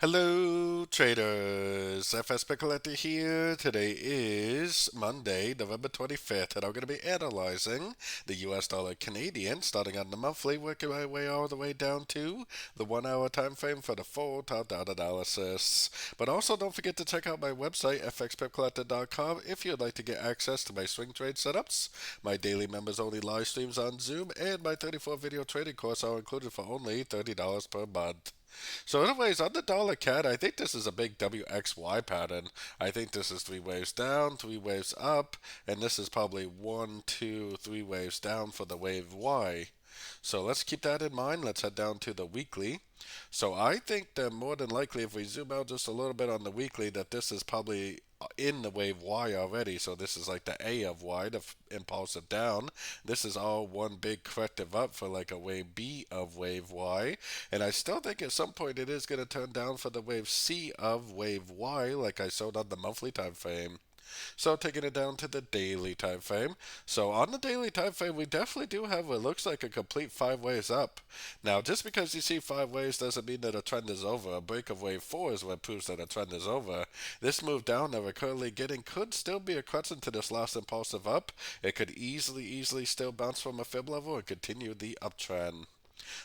Hello, traders. FS Collector here. Today is Monday, November 25th, and I'm going to be analyzing the US dollar Canadian, starting on the monthly, working my way all the way down to the 1 hour time frame for the full top-down analysis. But also, don't forget to check out my website, fxpipcollector.com, if you'd like to get access to my swing trade setups, my daily members-only live streams on Zoom, and my 34-video trading course are included for only $30 per month. So, anyways, on the dollar CAD, I think this is a big WXY pattern. I think this is three waves down, three waves up, and this is probably one, two, three waves down for the wave Y. So let's keep that in mind. Let's head down to the weekly. So I think that more than likely, if we zoom out just a little bit on the weekly, that this is probably in the wave Y already. So this is like the A of Y, the impulsive down. This is all one big corrective up for like a wave B of wave Y. And I still think at some point it is going to turn down for the wave C of wave Y, like I showed on the monthly time frame. So taking it down to the daily time frame. So on the daily time frame, we definitely do have what looks like a complete five ways up. Now, just because you see five ways doesn't mean that a trend is over. A break of wave four is what proves that a trend is over. This move down that we're currently getting could still be a crescent to this last impulsive up. It could easily still bounce from a fib level and continue the uptrend.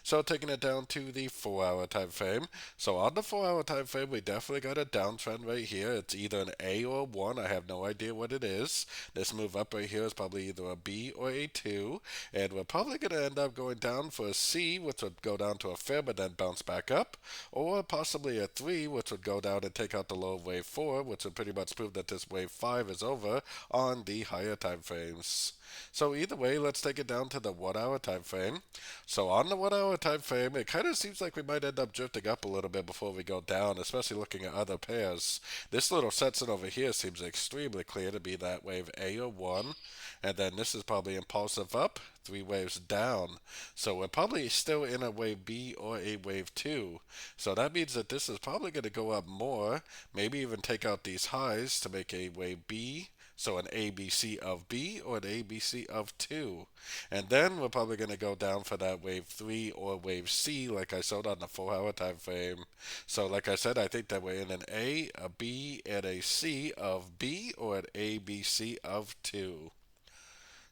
So taking it down to the 4 hour time frame. So on the 4 hour time frame, we definitely got a downtrend right here. It's either an A or a 1. I have no idea what it is. This move up right here is probably either a B or a 2. And we're probably going to end up going down for a C, which would go down to a fib and then bounce back up. Or possibly a 3, which would go down and take out the low of wave 4, which would pretty much prove that this wave 5 is over on the higher time frames. So either way, let's take it down to the 1 hour time frame. So on the 1 hour time frame, it kind of seems like we might end up drifting up a little bit before we go down, especially looking at other pairs. This little section over here seems extremely clear to be that wave A or 1, and then this is probably impulsive up, three waves down. So we're probably still in a wave B or a wave 2. So that means that this is probably going to go up more, maybe even take out these highs to make a wave B, so an ABC of B or an ABC of 2. And then we're probably going to go down for that wave 3 or wave C like I showed on the 4 hour time frame. So like I said, I think that we're in an A, a B, and a C of B or an ABC of 2.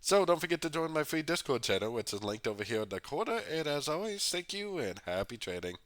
So don't forget to join my free Discord channel, which is linked over here in the corner. And as always, thank you and happy trading.